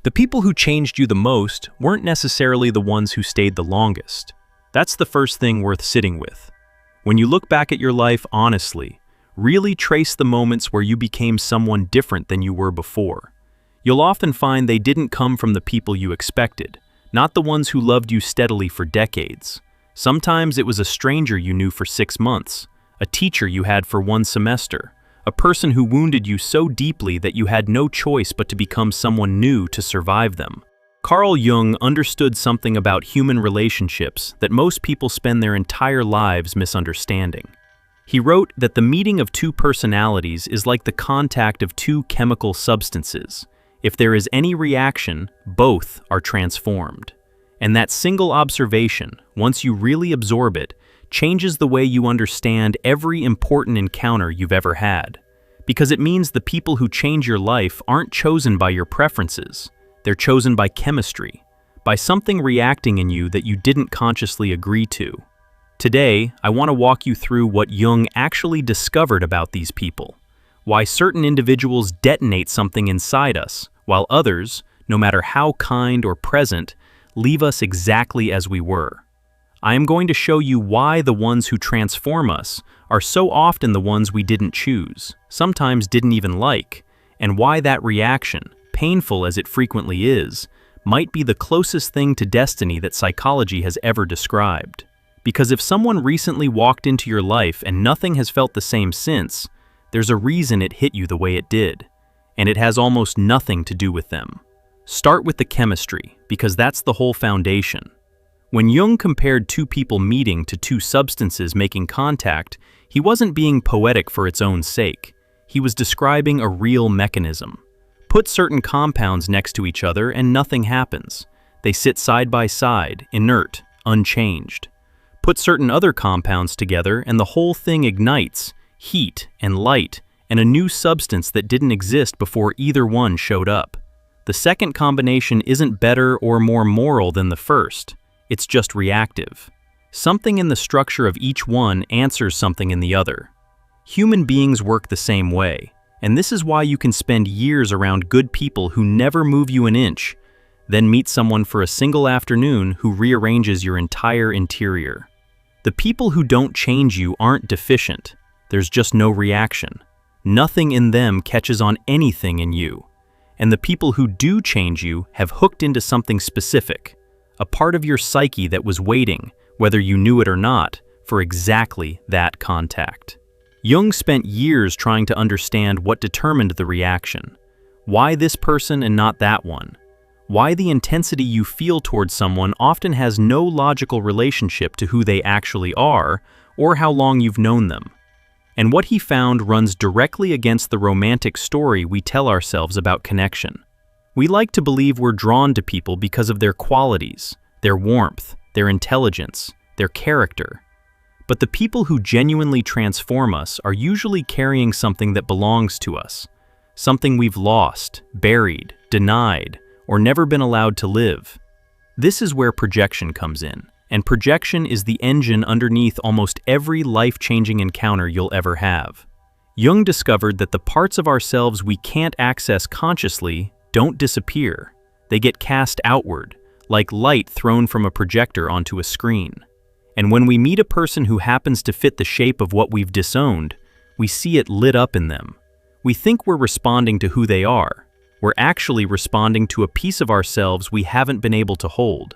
The people who changed you the most weren't necessarily the ones who stayed the longest. That's the first thing worth sitting with. When you look back at your life honestly, really trace the moments where you became someone different than you were before. You'll often find they didn't come from the people you expected, not the ones who loved you steadily for decades. Sometimes it was a stranger you knew for 6 months, a teacher you had for 1 semester, a person who wounded you so deeply that you had no choice but to become someone new to survive them. Carl Jung understood something about human relationships that most people spend their entire lives misunderstanding. He wrote that the meeting of 2 personalities is like the contact of 2 chemical substances. If there is any reaction, both are transformed. And that single observation, once you really absorb it, changes the way you understand every important encounter you've ever had. Because it means the people who change your life aren't chosen by your preferences. They're chosen by chemistry, by something reacting in you that you didn't consciously agree to. Today, I want to walk you through what Jung actually discovered about these people, why certain individuals detonate something inside us, while others, no matter how kind or present, leave us exactly as we were. I am going to show you why the ones who transform us are so often the ones we didn't choose, sometimes didn't even like, and why that reaction, painful as it frequently is, might be the closest thing to destiny that psychology has ever described. Because if someone recently walked into your life and nothing has felt the same since, there's a reason it hit you the way it did, and it has almost nothing to do with them. Start with the chemistry, because that's the whole foundation. When Jung compared 2 people meeting to 2 substances making contact, he wasn't being poetic for its own sake. He was describing a real mechanism. Put certain compounds next to each other and nothing happens. They sit side by side, inert, unchanged. Put certain other compounds together and the whole thing ignites, heat and light, and a new substance that didn't exist before either one showed up. The second combination isn't better or more moral than the first. It's just reactive. Something in the structure of each one answers something in the other. Human beings work the same way. And this is why you can spend years around good people who never move you an inch, then meet someone for a single afternoon who rearranges your entire interior. The people who don't change you aren't deficient. There's just no reaction. Nothing in them catches on anything in you. And the people who do change you have hooked into something specific, a part of your psyche that was waiting, whether you knew it or not, for exactly that contact. Jung spent years trying to understand what determined the reaction. Why this person and not that one? Why the intensity you feel towards someone often has no logical relationship to who they actually are or how long you've known them. And what he found runs directly against the romantic story we tell ourselves about connection. We like to believe we're drawn to people because of their qualities, their warmth, their intelligence, their character. But the people who genuinely transform us are usually carrying something that belongs to us, something we've lost, buried, denied, or never been allowed to live. This is where projection comes in, and projection is the engine underneath almost every life-changing encounter you'll ever have. Jung discovered that the parts of ourselves we can't access consciously don't disappear. They get cast outward, like light thrown from a projector onto a screen. And when we meet a person who happens to fit the shape of what we've disowned, we see it lit up in them. We think we're responding to who they are. We're actually responding to a piece of ourselves we haven't been able to hold.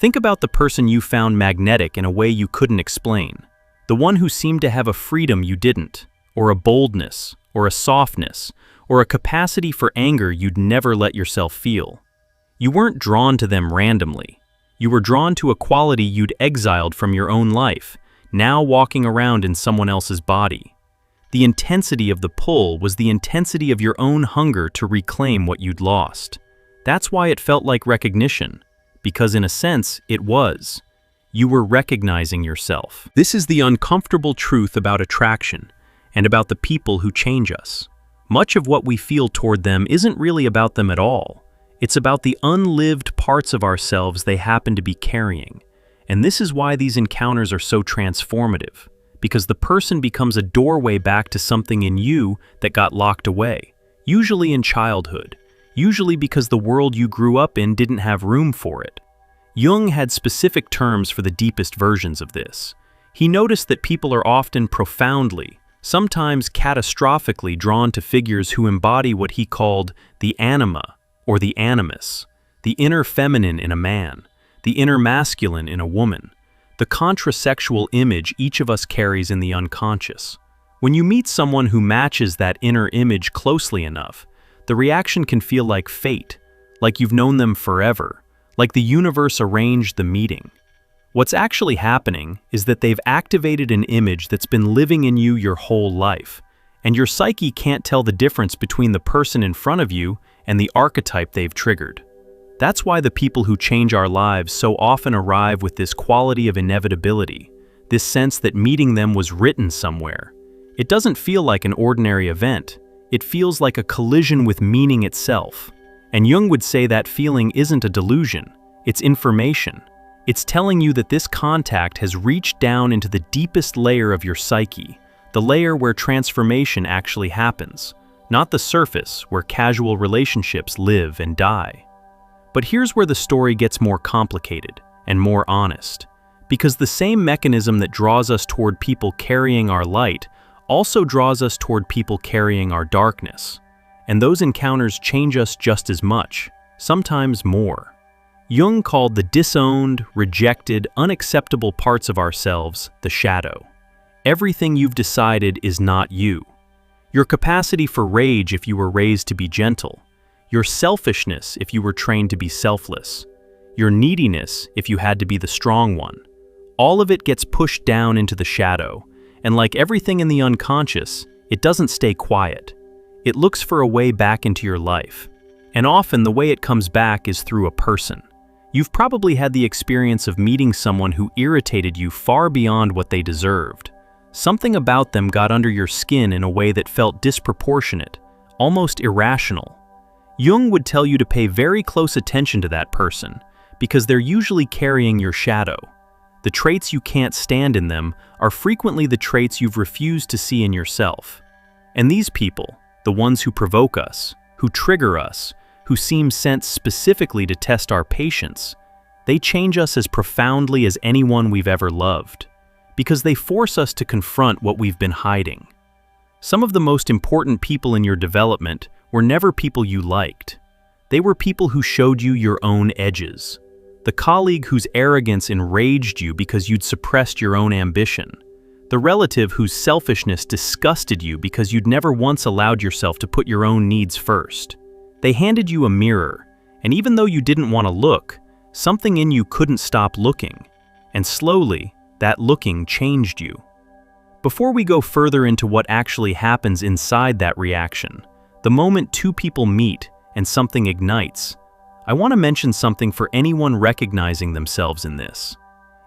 Think about the person you found magnetic in a way you couldn't explain. The one who seemed to have a freedom you didn't, or a boldness, or a softness, or a capacity for anger you'd never let yourself feel. You weren't drawn to them randomly. You were drawn to a quality you'd exiled from your own life, now walking around in someone else's body. The intensity of the pull was the intensity of your own hunger to reclaim what you'd lost. That's why it felt like recognition, because in a sense, it was. You were recognizing yourself. This is the uncomfortable truth about attraction and about the people who change us. Much of what we feel toward them isn't really about them at all. It's about the unlived parts of ourselves they happen to be carrying. And this is why these encounters are so transformative, because the person becomes a doorway back to something in you that got locked away, usually in childhood. usually because the world you grew up in didn't have room for it. Jung had specific terms for the deepest versions of this. He noticed that people are often profoundly, sometimes catastrophically drawn to figures who embody what he called the anima, or the animus, the inner feminine in a man, the inner masculine in a woman, the contrasexual image each of us carries in the unconscious. When you meet someone who matches that inner image closely enough, the reaction can feel like fate, like you've known them forever, like the universe arranged the meeting. What's actually happening is that they've activated an image that's been living in you your whole life, and your psyche can't tell the difference between the person in front of you and the archetype they've triggered. That's why the people who change our lives so often arrive with this quality of inevitability, this sense that meeting them was written somewhere. It doesn't feel like an ordinary event. It feels like a collision with meaning itself. And Jung would say that feeling isn't a delusion, it's information. It's telling you that this contact has reached down into the deepest layer of your psyche, the layer where transformation actually happens, not the surface where casual relationships live and die. But here's where the story gets more complicated and more honest, because the same mechanism that draws us toward people carrying our light also draws us toward people carrying our darkness. And those encounters change us just as much, sometimes more. Jung called the disowned, rejected, unacceptable parts of ourselves the shadow. Everything you've decided is not you. Your capacity for rage if you were raised to be gentle. Your selfishness if you were trained to be selfless. Your neediness if you had to be the strong one. All of it gets pushed down into the shadow, and like everything in the unconscious, it doesn't stay quiet. It looks for a way back into your life. And often the way it comes back is through a person. You've probably had the experience of meeting someone who irritated you far beyond what they deserved. Something about them got under your skin in a way that felt disproportionate, almost irrational. Jung would tell you to pay very close attention to that person, because they're usually carrying your shadow. The traits you can't stand in them are frequently the traits you've refused to see in yourself. And these people, the ones who provoke us, who trigger us, who seem sent specifically to test our patience, they change us as profoundly as anyone we've ever loved, because they force us to confront what we've been hiding. Some of the most important people in your development were never people you liked. They were people who showed you your own edges. The colleague whose arrogance enraged you because you'd suppressed your own ambition. The relative whose selfishness disgusted you because you'd never once allowed yourself to put your own needs first. They handed you a mirror, and even though you didn't want to look, something in you couldn't stop looking, and slowly, that looking changed you. Before we go further into what actually happens inside that reaction, the moment two people meet and something ignites, I want to mention something for anyone recognizing themselves in this.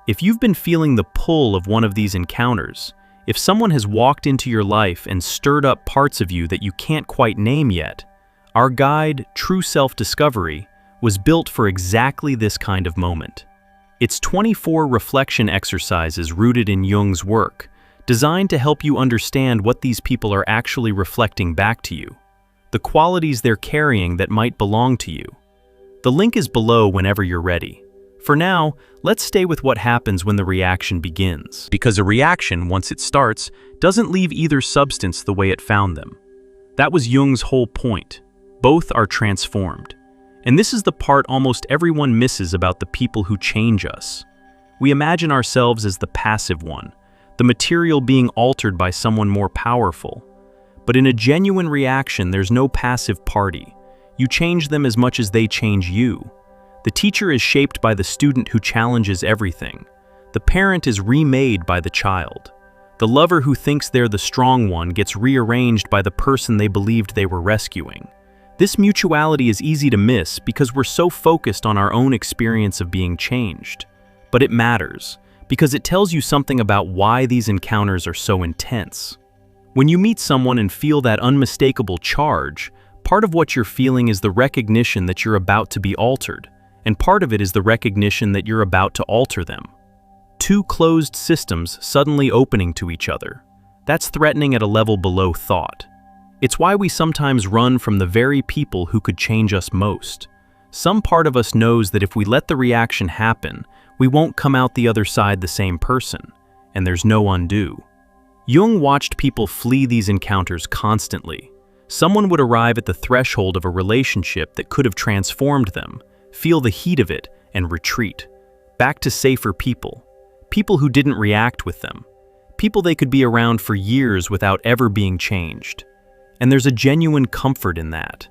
If you've been feeling the pull of one of these encounters, if someone has walked into your life and stirred up parts of you that you can't quite name yet, our guide, True Self-Discovery, was built for exactly this kind of moment. It's 24 reflection exercises rooted in Jung's work, designed to help you understand what these people are actually reflecting back to you, the qualities they're carrying that might belong to you. The link is below whenever you're ready. For now, let's stay with what happens when the reaction begins. Because a reaction, once it starts, doesn't leave either substance the way it found them. That was Jung's whole point. Both are transformed. And this is the part almost everyone misses about the people who change us. We imagine ourselves as the passive one, the material being altered by someone more powerful. But in a genuine reaction, there's no passive party. You change them as much as they change you. The teacher is shaped by the student who challenges everything. The parent is remade by the child. The lover who thinks they're the strong one gets rearranged by the person they believed they were rescuing. This mutuality is easy to miss because we're so focused on our own experience of being changed. But it matters, because it tells you something about why these encounters are so intense. When you meet someone and feel that unmistakable charge, part of what you're feeling is the recognition that you're about to be altered, and part of it is the recognition that you're about to alter them. Two closed systems suddenly opening to each other. That's threatening at a level below thought. It's why we sometimes run from the very people who could change us most. Some part of us knows that if we let the reaction happen, we won't come out the other side the same person, and there's no undo. Jung watched people flee these encounters constantly. Someone would arrive at the threshold of a relationship that could have transformed them, feel the heat of it, and retreat. Back to safer people. People who didn't react with them. People they could be around for years without ever being changed. And there's a genuine comfort in that.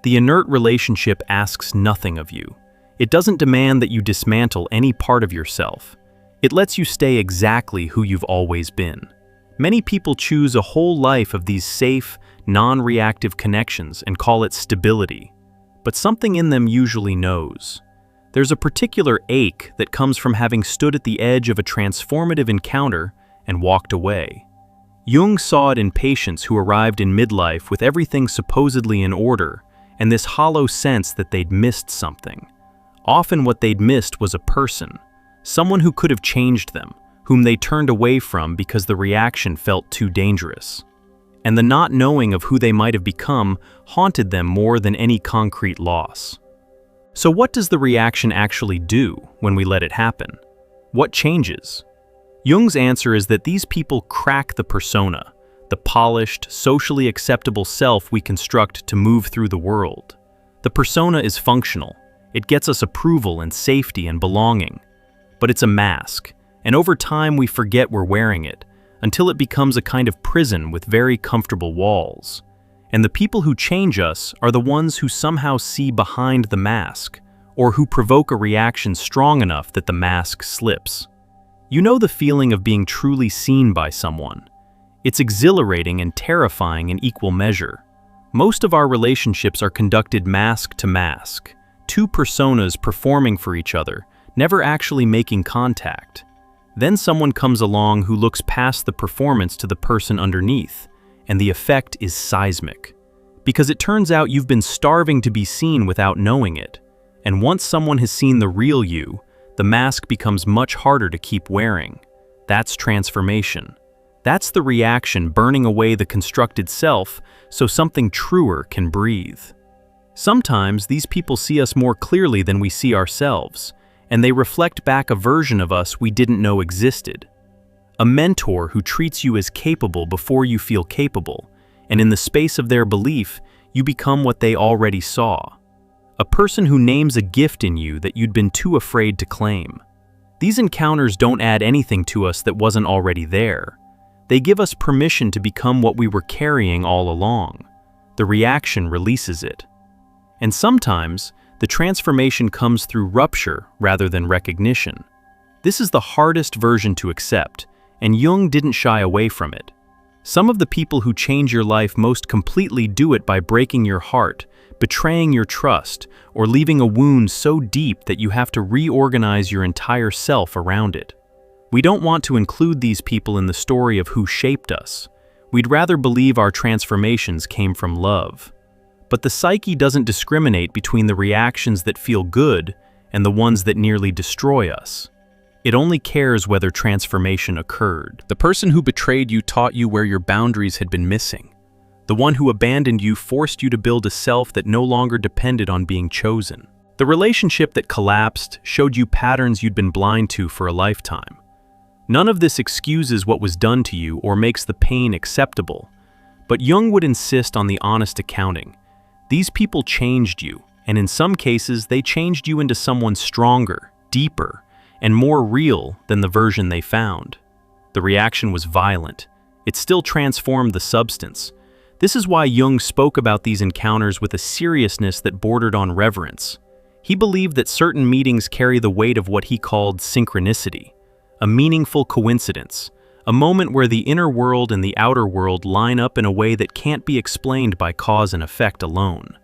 The inert relationship asks nothing of you. It doesn't demand that you dismantle any part of yourself. It lets you stay exactly who you've always been. Many people choose a whole life of these safe, non-reactive connections and call it stability. But something in them usually knows. There's a particular ache that comes from having stood at the edge of a transformative encounter and walked away. Jung saw it in patients who arrived in midlife with everything supposedly in order and this hollow sense that they'd missed something. Often what they'd missed was a person, someone who could have changed them, whom they turned away from because the reaction felt too dangerous. And the not knowing of who they might have become haunted them more than any concrete loss. So what does the reaction actually do when we let it happen? What changes? Jung's answer is that these people crack the persona, the polished, socially acceptable self we construct to move through the world. The persona is functional. It gets us approval and safety and belonging. But it's a mask, and over time we forget we're wearing it, until it becomes a kind of prison with very comfortable walls. And the people who change us are the ones who somehow see behind the mask, or who provoke a reaction strong enough that the mask slips. You know the feeling of being truly seen by someone. It's exhilarating and terrifying in equal measure. Most of our relationships are conducted mask to mask, two personas performing for each other, never actually making contact. Then someone comes along who looks past the performance to the person underneath, and the effect is seismic. Because it turns out you've been starving to be seen without knowing it, and once someone has seen the real you, the mask becomes much harder to keep wearing. That's transformation. That's the reaction burning away the constructed self so something truer can breathe. Sometimes these people see us more clearly than we see ourselves, and they reflect back a version of us we didn't know existed. A mentor who treats you as capable before you feel capable, and in the space of their belief, you become what they already saw. A person who names a gift in you that you'd been too afraid to claim. These encounters don't add anything to us that wasn't already there. They give us permission to become what we were carrying all along. The reaction releases it. And sometimes, the transformation comes through rupture rather than recognition. This is the hardest version to accept, and Jung didn't shy away from it. Some of the people who change your life most completely do it by breaking your heart, betraying your trust, or leaving a wound so deep that you have to reorganize your entire self around it. We don't want to include these people in the story of who shaped us. We'd rather believe our transformations came from love. But the psyche doesn't discriminate between the reactions that feel good and the ones that nearly destroy us. It only cares whether transformation occurred. The person who betrayed you taught you where your boundaries had been missing. The one who abandoned you forced you to build a self that no longer depended on being chosen. The relationship that collapsed showed you patterns you'd been blind to for a lifetime. None of this excuses what was done to you or makes the pain acceptable. But Jung would insist on the honest accounting. These people changed you, and in some cases they changed you into someone stronger, deeper, and more real than the version they found. The reaction was violent. It still transformed the substance. This is why Jung spoke about these encounters with a seriousness that bordered on reverence. He believed that certain meetings carry the weight of what he called synchronicity, a meaningful coincidence, a moment where the inner world and the outer world line up in a way that can't be explained by cause and effect alone.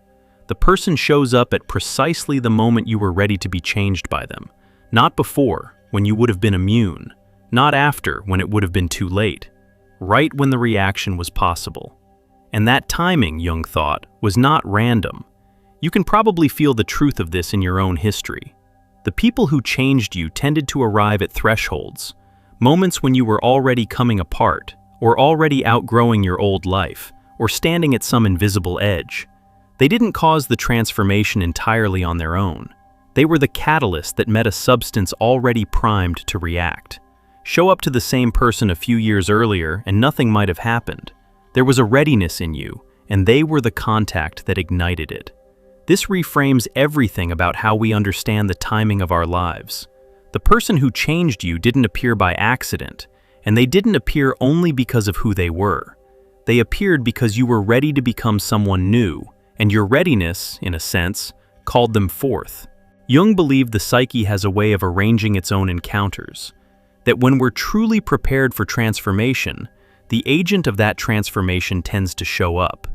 The person shows up at precisely the moment you were ready to be changed by them. Not before, when you would have been immune. Not after, when it would have been too late. Right when the reaction was possible. And that timing, Jung thought, was not random. You can probably feel the truth of this in your own history. The people who changed you tended to arrive at thresholds, moments when you were already coming apart, or already outgrowing your old life, or standing at some invisible edge. They didn't cause the transformation entirely on their own. They were the catalyst that met a substance already primed to react. Show up to the same person a few years earlier and nothing might have happened. There was a readiness in you, and they were the contact that ignited it. This reframes everything about how we understand the timing of our lives. The person who changed you didn't appear by accident, and they didn't appear only because of who they were. They appeared because you were ready to become someone new, and your readiness, in a sense, called them forth. Jung believed the psyche has a way of arranging its own encounters, that when we're truly prepared for transformation, the agent of that transformation tends to show up.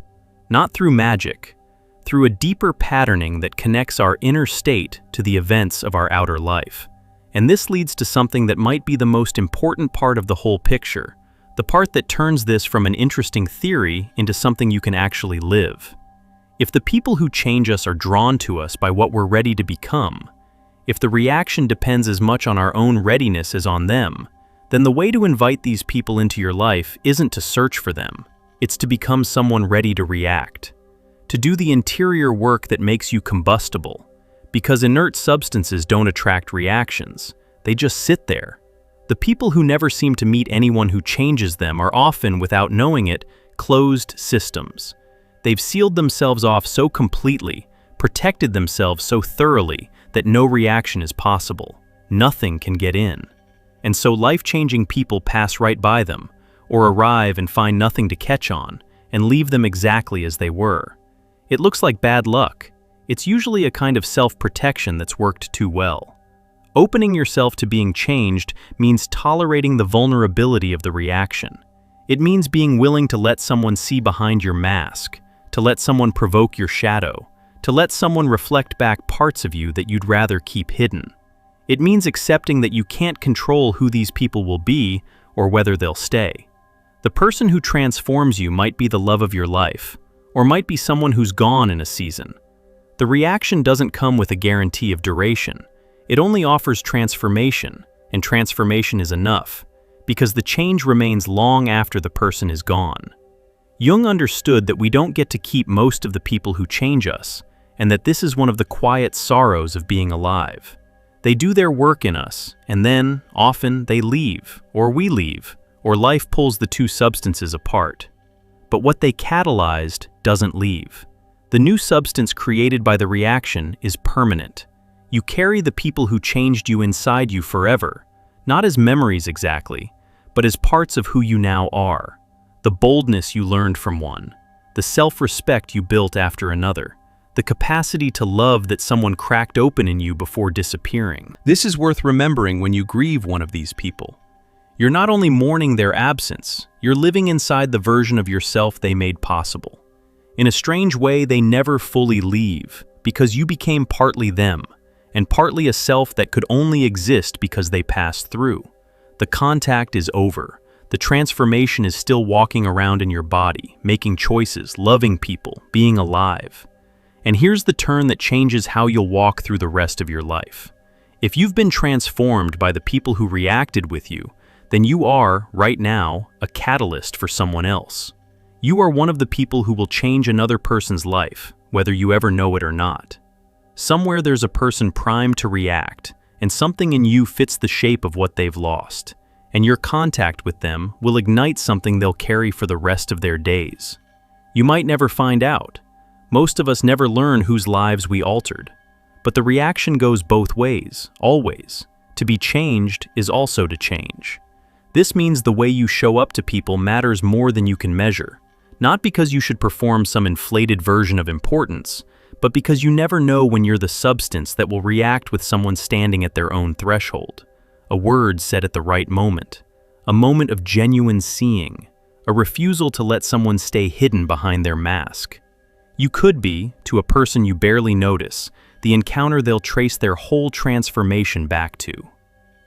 Not through magic, through a deeper patterning that connects our inner state to the events of our outer life. And this leads to something that might be the most important part of the whole picture, the part that turns this from an interesting theory into something you can actually live. If the people who change us are drawn to us by what we're ready to become, if the reaction depends as much on our own readiness as on them, then the way to invite these people into your life isn't to search for them, it's to become someone ready to react, to do the interior work that makes you combustible, because inert substances don't attract reactions, they just sit there. The people who never seem to meet anyone who changes them are often, without knowing it, closed systems. They've sealed themselves off so completely, protected themselves so thoroughly, that no reaction is possible. Nothing can get in. And so life-changing people pass right by them, or arrive and find nothing to catch on, and leave them exactly as they were. It looks like bad luck. It's usually a kind of self-protection that's worked too well. Opening yourself to being changed means tolerating the vulnerability of the reaction. It means being willing to let someone see behind your mask, to let someone provoke your shadow, to let someone reflect back parts of you that you'd rather keep hidden. It means accepting that you can't control who these people will be or whether they'll stay. The person who transforms you might be the love of your life, or might be someone who's gone in a season. The reaction doesn't come with a guarantee of duration. It only offers transformation, and transformation is enough, because the change remains long after the person is gone. Jung understood that we don't get to keep most of the people who change us, and that this is one of the quiet sorrows of being alive. They do their work in us, and then, often, they leave, or we leave, or life pulls the two substances apart. But what they catalyzed doesn't leave. The new substance created by the reaction is permanent. You carry the people who changed you inside you forever, not as memories exactly, but as parts of who you now are. The boldness you learned from one, the self-respect you built after another, the capacity to love that someone cracked open in you before disappearing. This is worth remembering when you grieve one of these people. You're not only mourning their absence, you're living inside the version of yourself they made possible. In a strange way, they never fully leave, because you became partly them, and partly a self that could only exist because they passed through. The contact is over. The transformation is still walking around in your body, making choices, loving people, being alive. And here's the turn that changes how you'll walk through the rest of your life. If you've been transformed by the people who reacted with you, then you are, right now, a catalyst for someone else. You are one of the people who will change another person's life, whether you ever know it or not. Somewhere there's a person primed to react, and something in you fits the shape of what they've lost, and your contact with them will ignite something they'll carry for the rest of their days. You might never find out. Most of us never learn whose lives we altered. But the reaction goes both ways, always. To be changed is also to change. This means the way you show up to people matters more than you can measure, not because you should perform some inflated version of importance, but because you never know when you're the substance that will react with someone standing at their own threshold. A word said at the right moment, a moment of genuine seeing, a refusal to let someone stay hidden behind their mask. You could be, to a person you barely notice, the encounter they'll trace their whole transformation back to.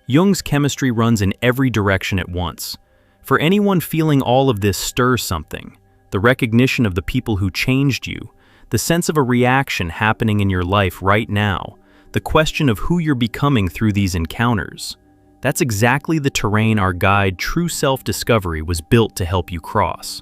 Jung's chemistry runs in every direction at once. For anyone feeling all of this stir something, the recognition of the people who changed you, the sense of a reaction happening in your life right now, the question of who you're becoming through these encounters. That's exactly the terrain our guide True Self-Discovery was built to help you cross.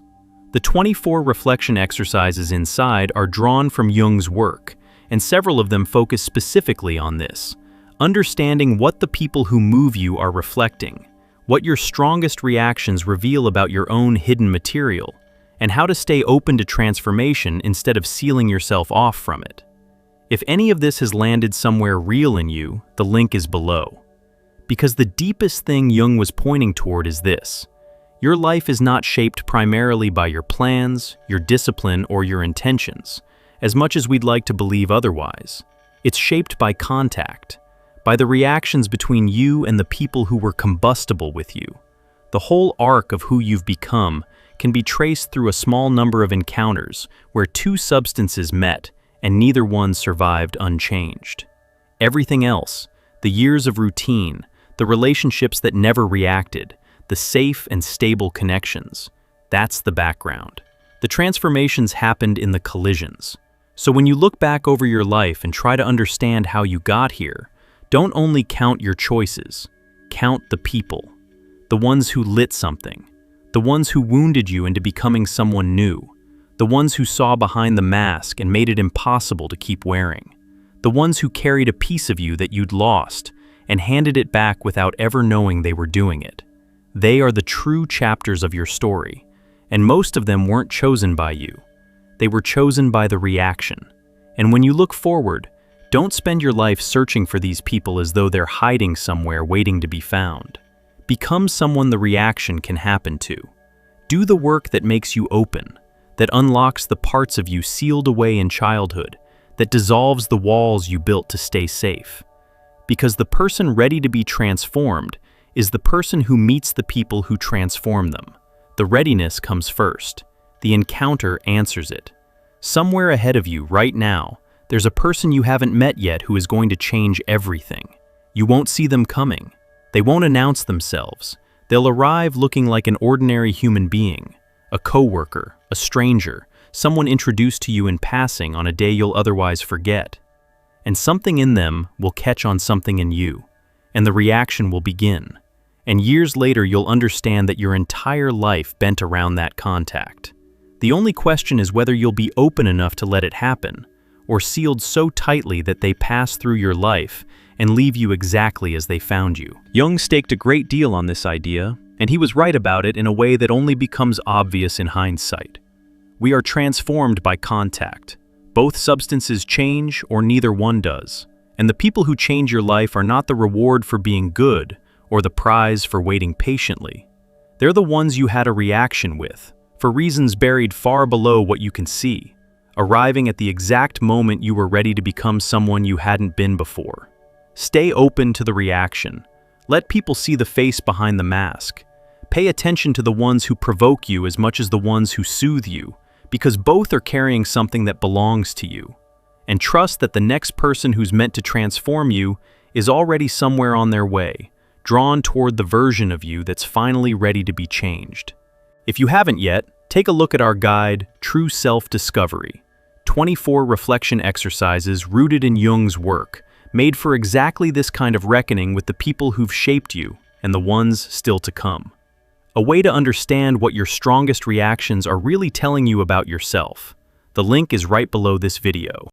The 24 reflection exercises inside are drawn from Jung's work, and several of them focus specifically on this, understanding what the people who move you are reflecting, what your strongest reactions reveal about your own hidden material, and how to stay open to transformation instead of sealing yourself off from it. If any of this has landed somewhere real in you, the link is below. Because the deepest thing Jung was pointing toward is this: your life is not shaped primarily by your plans, your discipline, or your intentions, as much as we'd like to believe otherwise. It's shaped by contact, by the reactions between you and the people who were combustible with you. The whole arc of who you've become can be traced through a small number of encounters where two substances met and neither one survived unchanged. Everything else, the years of routine, the relationships that never reacted, the safe and stable connections, that's the background. The transformations happened in the collisions. So when you look back over your life and try to understand how you got here, don't only count your choices, count the people. The ones who lit something, the ones who wounded you into becoming someone new, the ones who saw behind the mask and made it impossible to keep wearing, the ones who carried a piece of you that you'd lost and handed it back without ever knowing they were doing it. They are the true chapters of your story, and most of them weren't chosen by you. They were chosen by the reaction. And when you look forward, don't spend your life searching for these people as though they're hiding somewhere waiting to be found. Become someone the reaction can happen to. Do the work that makes you open, that unlocks the parts of you sealed away in childhood, that dissolves the walls you built to stay safe. Because the person ready to be transformed is the person who meets the people who transform them. The readiness comes first. The encounter answers it. Somewhere ahead of you right now, there's a person you haven't met yet who is going to change everything. You won't see them coming. They won't announce themselves. They'll arrive looking like an ordinary human being, a coworker, a stranger, someone introduced to you in passing on a day you'll otherwise forget. And something in them will catch on something in you, and the reaction will begin. And years later, you'll understand that your entire life bent around that contact. The only question is whether you'll be open enough to let it happen, or sealed so tightly that they pass through your life and leave you exactly as they found you. Jung staked a great deal on this idea, and he was right about it in a way that only becomes obvious in hindsight. We are transformed by contact. Both substances change or neither one does. And the people who change your life are not the reward for being good or the prize for waiting patiently. They're the ones you had a reaction with, for reasons buried far below what you can see, arriving at the exact moment you were ready to become someone you hadn't been before. Stay open to the reaction. Let people see the face behind the mask. Pay attention to the ones who provoke you as much as the ones who soothe you, because both are carrying something that belongs to you. And trust that the next person who's meant to transform you is already somewhere on their way, drawn toward the version of you that's finally ready to be changed. If you haven't yet, take a look at our guide, True Self-Discovery. 24 reflection exercises rooted in Jung's work, made for exactly this kind of reckoning with the people who've shaped you and the ones still to come. A way to understand what your strongest reactions are really telling you about yourself. The link is right below this video.